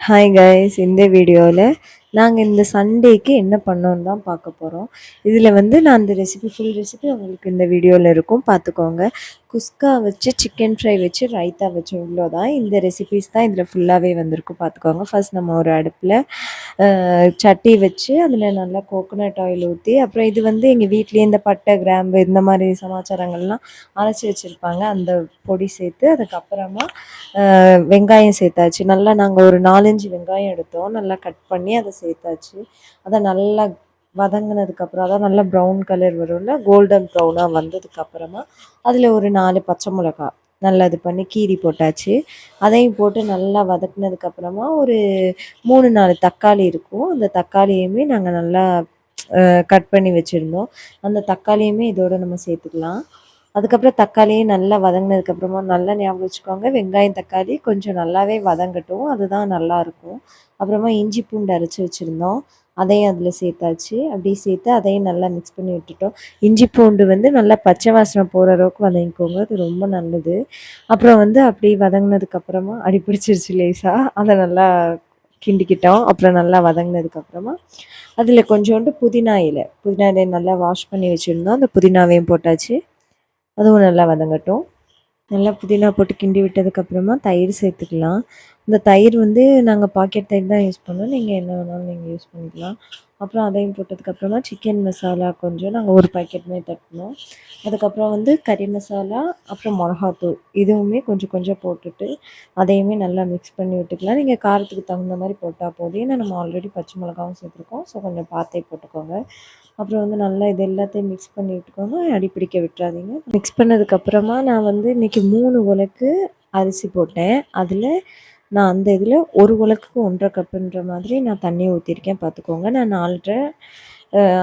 Hi guys, இந்த வீடியோவில் நாங்கள் இந்த சண்டேக்கு என்ன பண்ணோன்னு தான் பார்க்க போகிறோம். இதில் வந்து நான் அந்த ஃபுல் ரெசிபி உங்களுக்கு இந்த வீடியோவில் இருக்கும், பார்த்துக்கோங்க. குஸ்கா வச்சு சிக்கன் ஃப்ரை வச்சு ரைத்தா வச்சு இவ்வளோ தான். இந்த ரெசிபிஸ் தான் இதில் ஃபுல்லாகவே வந்திருக்கும், பார்த்துக்கோங்க. ஃபர்ஸ்ட் நம்ம ஒரு அடுப்பில் சட்டி வச்சு அதில் நல்லா கோகோனட் ஆயில் ஊற்றி, அப்புறம் இது வந்து எங்கள் வீட்லேயே இந்த பட்டை கிராம்பு இந்த மாதிரி சமாச்சாரங்கள்லாம் அரைச்சி வச்சுருப்பாங்க, அந்த பொடி சேர்த்து அதுக்கப்புறமா வெங்காயம் சேர்த்தாச்சு. நல்லா நாங்கள் ஒரு 4-5 வெங்காயம் எடுத்தோம், நல்லா கட் பண்ணி அதை சேர்த்தாச்சு. அதை நல்லா வதங்கினதுக்கப்புறம் அதான் நல்லா ப்ரௌன் கலர் வரும்ல, கோல்டன் ப்ரௌனாக வந்ததுக்கப்புறமா அதில் ஒரு 4 பச்சை மிளகா நல்லா இது பண்ணி கீரி போட்டாச்சு. அதையும் போட்டு நல்லா வதக்குனதுக்கப்புறமா ஒரு 3-4 தக்காளி இருக்கும், அந்த தக்காளியுமே நாங்கள் நல்லா கட் பண்ணி வச்சுருந்தோம். அந்த தக்காளியுமே இதோட நம்ம சேர்த்துக்கலாம். அதுக்கப்புறம் தக்காளியே நல்லா வதங்கினதுக்கப்புறமா நல்லா ஞாபகம் வச்சுக்கோங்க, வெங்காயம் தக்காளி கொஞ்சம் நல்லாவே வதங்கட்டும், அதுதான் நல்லாயிருக்கும். அப்புறமா இஞ்சி பூண்டு அரைச்சி வச்சுருந்தோம், அதையும் அதில் சேர்த்தாச்சு. அப்படி சேர்த்து அதையும் நல்லா மிக்ஸ் பண்ணி விட்டுட்டோம். இஞ்சி பூண்டு வந்து நல்லா பச்சை வாசனை போகிற அளவுக்கு வதங்கிக்கோங்க, அது ரொம்ப நல்லது. அப்புறம் வந்து அப்படி வதங்கினதுக்கப்புறமா அடிப்பிடிச்சிருச்சு லேசாக, அதை நல்லா கிண்டிக்கிட்டோம். அப்புறம் நல்லா வதங்கினதுக்கப்புறமா அதில் கொஞ்சோண்டு புதினா இலை நல்லா வாஷ் பண்ணி வச்சுருந்தோம், அந்த புதினாவையும் போட்டாச்சு. அதுவும் நல்லா வதங்கட்டும். நல்லா புதினா போட்டு கிண்டி விட்டதுக்கப்புறமா தயிர் சேர்த்துக்கலாம். இந்த தயிர் வந்து நாங்கள் பாக்கெட் தயிர் தான் யூஸ் பண்ணோம், நீங்கள் என்ன வேணாலும் நீங்கள் யூஸ் பண்ணிக்கலாம். அப்புறம் அதையும் போட்டதுக்கப்புறமா சிக்கன் மசாலா கொஞ்சம் நாங்கள் ஒரு பாக்கெட்டுமே தட்டினோம். அதுக்கப்புறம் வந்து கறி மசாலா, அப்புறம் மிளகாத்தூள் இதுவுமே கொஞ்சம் கொஞ்சம் போட்டுட்டு அதையுமே நல்லா மிக்ஸ் பண்ணி விட்டுக்கலாம். நீங்கள் காரத்துக்கு தகுந்த மாதிரி போட்டால் போதும், ஏன்னா நம்ம ஆல்ரெடி பச்சை மிளகாவும் சேர்த்துருக்கோம், ஸோ கொஞ்சம் பார்த்தே போட்டுக்கோங்க. அப்புறம் வந்து நல்லா இது எல்லாத்தையும் மிக்ஸ் பண்ணி விட்டுக்கோங்க, அடிப்பிடிக்க விட்டுறாதீங்க. மிக்ஸ் பண்ணதுக்கப்புறமா நான் வந்து இன்றைக்கி 3 உலக்கு அரிசி போட்டேன். அதில் நான் அந்த இதில் 1 உலக்குக்கு 1.5 கப்புன்ற மாதிரி நான் தண்ணி ஊற்றிருக்கேன், பார்த்துக்கோங்க. நான் 4.5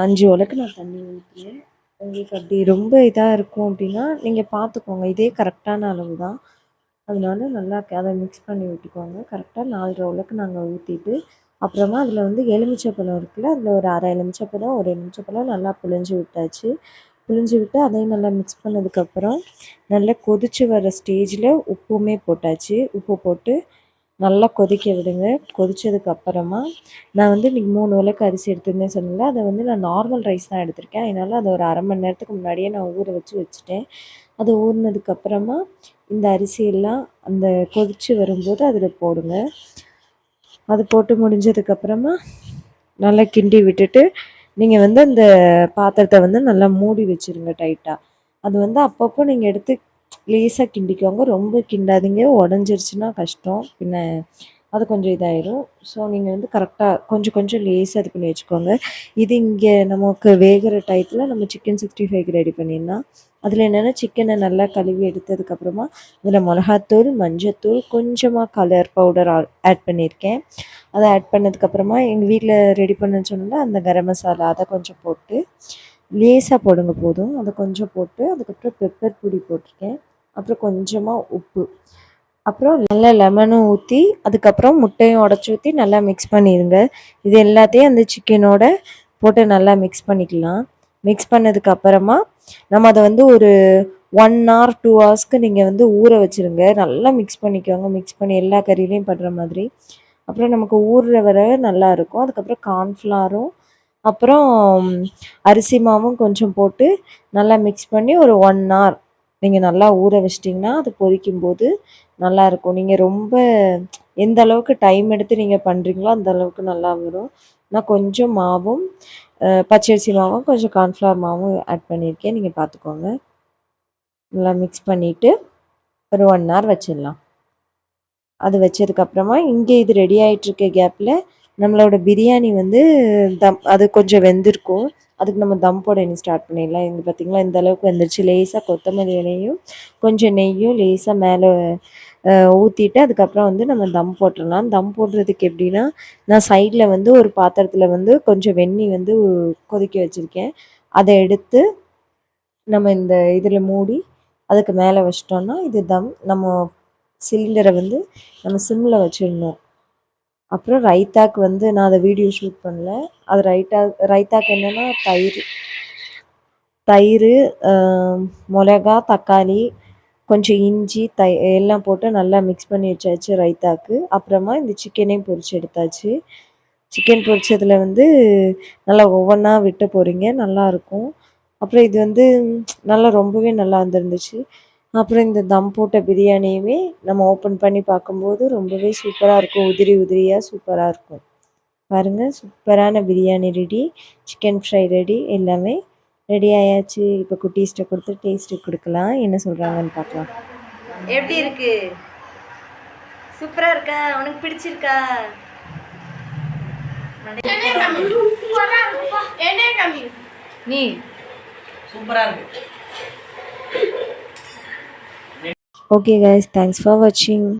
5 உலக்கு நான் தண்ணி ஊற்றினேன். உங்களுக்கு அப்படி ரொம்ப இதாக இருக்கும் அப்படின்னா நீங்கள் பார்த்துக்கோங்க, இதே கரெக்டான அளவு தான். அதனால நல்லா அதை மிக்ஸ் பண்ணி விட்டுக்கோங்க. கரெக்டாக 4.5 உலக்கு நாங்கள் ஊற்றிட்டு, அப்புறமா அதில் வந்து எலுமிச்சைப்பழம் இருக்குல்ல, அதில் ஒரு அரை எலுமிச்சைப்பழம், ஒரு எலுமிச்சைப்பழம் நல்லா புழிஞ்சு விட்டாச்சு. புழிஞ்சு விட்டு அதையும் நல்லா மிக்ஸ் பண்ணதுக்கப்புறம் நல்லா கொதித்து வர ஸ்டேஜில் உப்புமே போட்டாச்சு. உப்பு போட்டு நல்லா கொதிக்க விடுங்க. கொதித்ததுக்கப்புறமா நான் வந்து இன்றைக்கி 3 உலக்கு அரிசி எடுத்துருந்தேன்னு சொன்னேன்ல, அதை வந்து நான் நார்மல் ரைஸ் தான் எடுத்திருக்கேன். அதனால் அதை ஒரு அரை மணி நேரத்துக்கு முன்னாடியே நான் ஊற வச்சுட்டேன். அது ஊறினதுக்கப்புறமா இந்த அரிசியெல்லாம் அந்த கொதித்து வரும்போது அதில் போடுங்க. அது போட்டு முடிஞ்சதுக்கப்புறமா நல்லா கிண்டி விட்டுட்டு நீங்கள் வந்து அந்த பாத்திரத்தை வந்து நல்லா மூடி வச்சுருங்க டைட்டாக. அது வந்து அப்பப்போ நீங்கள் எடுத்து லேசாக கிண்டிக்கோங்க, ரொம்ப கிண்டாதீங்க, உடஞ்சிருச்சுன்னா கஷ்டம், பின்ன அது கொஞ்சம் இதாயிரும். ஸோ நீங்கள் வந்து கரெக்டாக கொஞ்சம் கொஞ்சம் லேசாக இது பண்ணி வச்சுக்கோங்க. இது இங்கே நமக்கு வேகிற டயத்தில் நம்ம சிக்கன் 65க்கு ரெடி பண்ணிடலாம். அதில் என்னென்னா, சிக்கனை நல்லா கழுவி எடுத்ததுக்கப்புறமா அதில் மிளகாத்தூள், மஞ்சத்தூள், கொஞ்சமாக கலர் பவுடர் ஆட் பண்ணியிருக்கேன். அதை ஆட் பண்ணதுக்கப்புறமா எங்கள் வீட்டில் ரெடி பண்ணேன்னு சொன்னால் அந்த கரம் மசாலா அதை கொஞ்சம் போட்டு லேசாக போடுங்க போதும், அதை கொஞ்சம் போட்டு அதுக்கப்புறம் பெப்பர் பொடி போட்டிருக்கேன். அப்புறம் கொஞ்சமாக உப்பு, அப்புறம் நல்லா லெமனும் ஊற்றி அதுக்கப்புறம் முட்டையும் உடச்சி ஊற்றி நல்லா மிக்ஸ் பண்ணிடுங்க. இது எல்லாத்தையும் அந்த சிக்கனோட போட்டு நல்லா மிக்ஸ் பண்ணிக்கலாம். மிக்ஸ் பண்ணதுக்கப்புறமா நம்ம அதை வந்து ஒரு 1 hour 2 hours நீங்கள் வந்து ஊற வச்சுருங்க. நல்லா மிக்ஸ் பண்ணிக்கோங்க, மிக்ஸ் பண்ணி எல்லா கறியிலையும் படுற மாதிரி. அப்புறம் நமக்கு ஊறுற வரை நல்லாயிருக்கும். அதுக்கப்புறம் கார்ன்ஃப்ளவரும் அப்புறம் அரிசி மாவும் கொஞ்சம் போட்டு நல்லா மிக்ஸ் பண்ணி ஒரு 1 hour நீங்கள் நல்லா ஊற வச்சிட்டிங்கன்னா அது பொரிக்கும்போது நல்லாயிருக்கும். நீங்கள் ரொம்ப எந்த அளவுக்கு டைம் எடுத்து நீங்கள் பண்ணுறீங்களோ அந்த அளவுக்கு நல்லா வரும். நான் கொஞ்சம் மாவும் பச்சரிசி மாவும் கொஞ்சம் கார்ன்ஃப்ளவர் மாவும் ஆட் பண்ணியிருக்கேன், நீங்கள் பார்த்துக்கோங்க. நல்லா மிக்ஸ் பண்ணிவிட்டு ஒரு 1 hour வச்சிடலாம். அது வச்சதுக்கப்புறமா இங்கே இது ரெடி ஆகிட்டுருக்க கேப்பில் நம்மளோட பிரியாணி வந்து அது கொஞ்சம் வெந்திருக்கும், அதுக்கு நம்ம தம் போட இன்னும் ஸ்டார்ட் பண்ணிடலாம். இங்கே பார்த்திங்களா, இந்த அளவுக்கு வந்துருச்சு. லேசாக கொத்தமல்லி இலையும் கொஞ்சம் நெய்யும் லேசாக மேலே ஊற்றிட்டு அதுக்கப்புறம் வந்து நம்ம தம் போட்டுடலாம். தம் போடுறதுக்கு எப்படின்னா, நான் சைடில் வந்து ஒரு பாத்திரத்தில் வந்து கொஞ்சம் வெந்நீர் வந்து கொதிக்க வச்சுருக்கேன். அதை எடுத்து நம்ம இந்த இதில் மூடி அதுக்கு மேலே வச்சிட்டோன்னா இது தம். நம்ம சிலிண்டரை வந்து நம்ம சிம்மில் வச்சிடணும். அப்புறம் ரைத்தாக்கு வந்து நான் அதை வீடியோ ஷூட் பண்ணல. அது ரைத்தாக்கு என்னென்னா தயிர், மிளகா, தக்காளி, கொஞ்சம் இஞ்சி எல்லாம் போட்டு நல்லா மிக்ஸ் பண்ணி வச்சாச்சு ரைத்தாக்கு. அப்புறமா இந்த சிக்கனையும் பொரிச்சு எடுத்தாச்சு. சிக்கன் பொரிச்சதில் வந்து நல்லா ஒவ்வொன்றா விட்டு போகிறீங்க, நல்லாயிருக்கும். அப்புறம் இது வந்து நல்லா ரொம்பவே நல்லா வந்துருந்துச்சு. அப்புறம் இந்த தம் போட்ட பிரியாணியுமே நம்ம ஓப்பன் பண்ணி பார்க்கும்போது ரொம்பவே சூப்பராக இருக்கும். உதிரி உதிரியாக சூப்பராக இருக்கும். பாருங்கள், சூப்பரான biryani ready, chicken fry ready, எல்லாமே ரெடி ஆயாச்சு. இப்போ குட்டீஸ்ட்டை கொடுத்து டேஸ்ட்டு கொடுக்கலாம், என்ன சொல்கிறாங்கன்னு பார்க்கலாம். எப்படி இருக்கு? சூப்பராக இருக்கா? உனக்கு பிடிச்சிருக்கா? நீ சூப்பராக இருக்கு. Okay guys, thanks for watching.